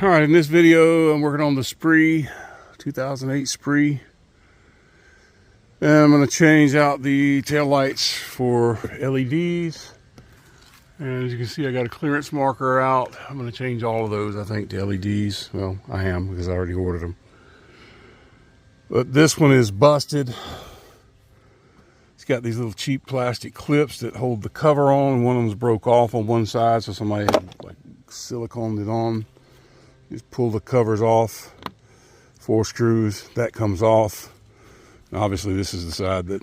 All right, in this video, I'm working on the Spree, 2008 Spree. And I'm going to change out the tail lights for LEDs. And as you can see, I got a clearance marker out. I'm going to change all of those, I think, to LEDs. Well, I am, because I already ordered them. But this one is busted. It's got these little cheap plastic clips that hold the cover on. One of them's broke off on one side, so somebody had like siliconed it on. Just pull the covers off, 4 screws, that comes off. And obviously this is the side that,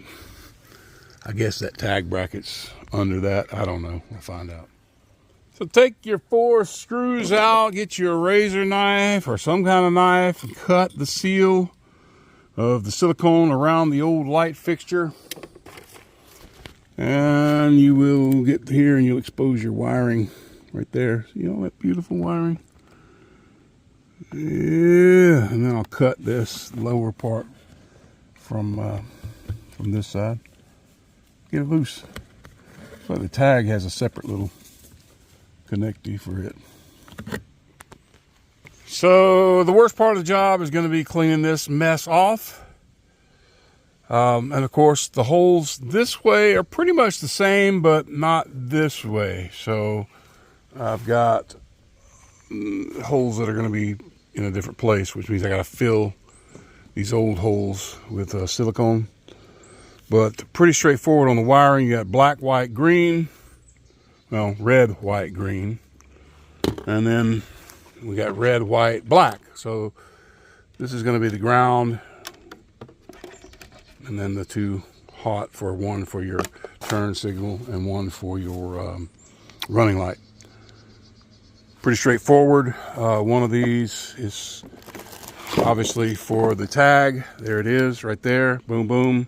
I guess that tag bracket's under that. I don't know, we'll find out. So take your 4 screws out, get your razor knife or some kind of knife and cut the seal of the silicone around the old light fixture. And you will get here and you'll expose your wiring right there. See all that beautiful wiring? Yeah, and then I'll cut this lower part from this side. Get it loose. So the tag has a separate little connectee for it. So the worst part of the job is going to be cleaning this mess off. And of course the holes this way are pretty much the same, but not this way. So I've got holes that are going to be in a different place, which means I got to fill these old holes with silicone. But pretty straightforward on the wiring. You got black, white, green. Well, red, white, green. And then we got red, white, black. So this is going to be the ground. And then the 2 hot, for one for your turn signal and one for your running light. Pretty straightforward. One of these is obviously for the tag. There it is right there. Boom, boom.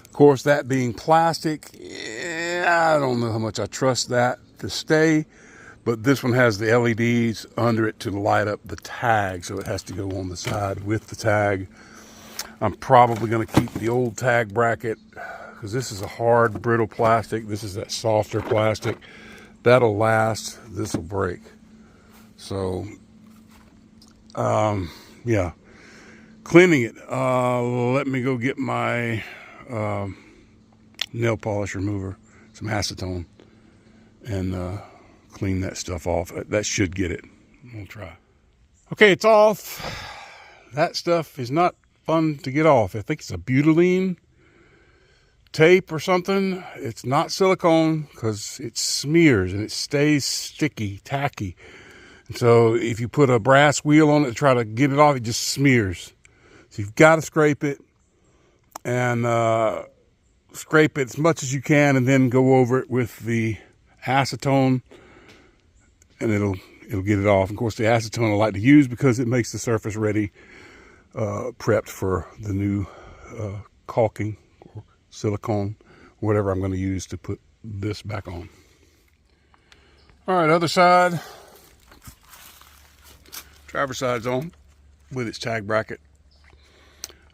Of course, that being plastic, I don't know how much I trust that to stay. But this one has the LEDs under it to light up the tag. So it has to go on the side with the tag. I'm probably going to keep the old tag bracket because this is a hard, brittle plastic. This is that softer plastic. That'll last. This will break. So, yeah, cleaning it. Let me go get my nail polish remover, some acetone, and clean that stuff off. That should get it. We'll try. Okay, it's off. That stuff is not fun to get off. I think it's a butylene tape or something. It's not silicone because it smears and it stays sticky, tacky. So if you put a brass wheel on it to try to get it off, it just smears. So you've got to scrape it and scrape it as much as you can and then go over it with the acetone and it'll get it off. Of course, the acetone I like to use because it makes the surface ready, prepped for the new caulking or silicone, whatever I'm going to use to put this back on. All right, other side. Driver's side's on with its tag bracket.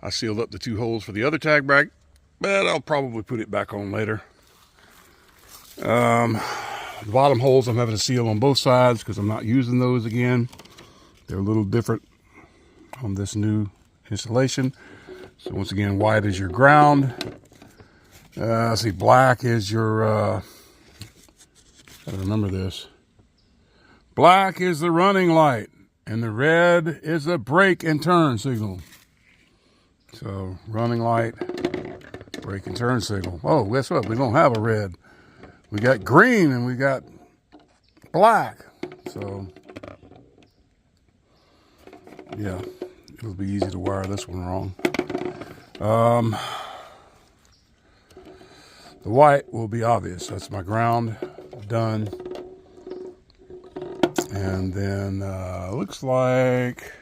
I sealed up the 2 holes for the other tag bracket, but I'll probably put it back on later. The bottom holes I'm having to seal on both sides because I'm not using those again. They're a little different on this new installation. So once again, white is your ground. See, black is your, gotta remember this. Black is the running light. And the red is a brake and turn signal. So running light, brake and turn signal. Oh, guess what? We don't have a red. We got green and we got black. So yeah, it'll be easy to wire this one wrong. The white will be obvious. That's my ground, done. And then looks like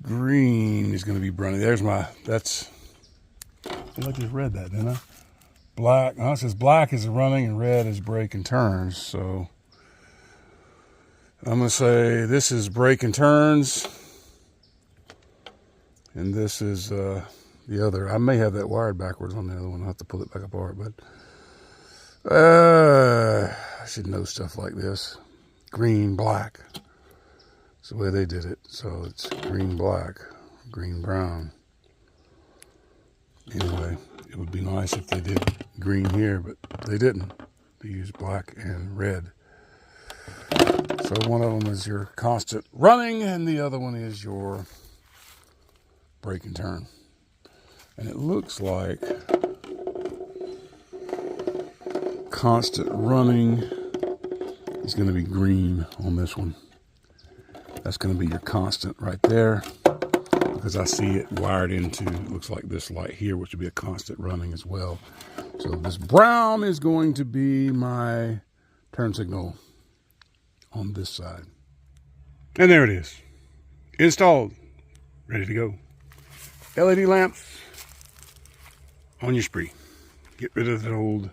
green is going to be running. There's my, that's, I just read that, didn't I? Black, it says black is running and red is brake and turns. So I'm going to say this is brake and turns. And this is the other. I may have that wired backwards on the other one. I'll have to pull it back apart, but I should know stuff like this. Green, black. It's the way they did it. So it's green, black, green, brown. Anyway, it would be nice if they did green here, but they didn't. They used black and red. So one of them is your constant running, and the other one is your brake and turn. And it looks like constant running is going to be green on this one. That's going to be your constant right there, because I see it wired into, it looks like this light here, which would be a constant running as well. So this brown is going to be my turn signal on this side. And there it is. Installed. Ready to go. LED lamps on your Spree. Get rid of that old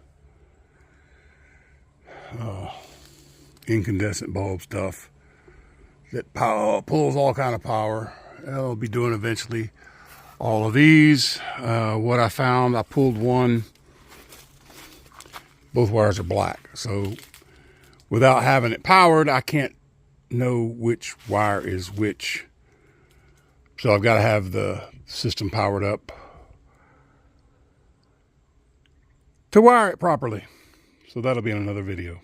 incandescent bulb stuff that pulls all kind of power. I'll be doing eventually all of these. What I found, I pulled one. Both wires are black, so without having it powered, I can't know which wire is which. So I've got to have the system powered up to wire it properly. So that'll be in another video.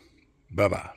Bye-bye.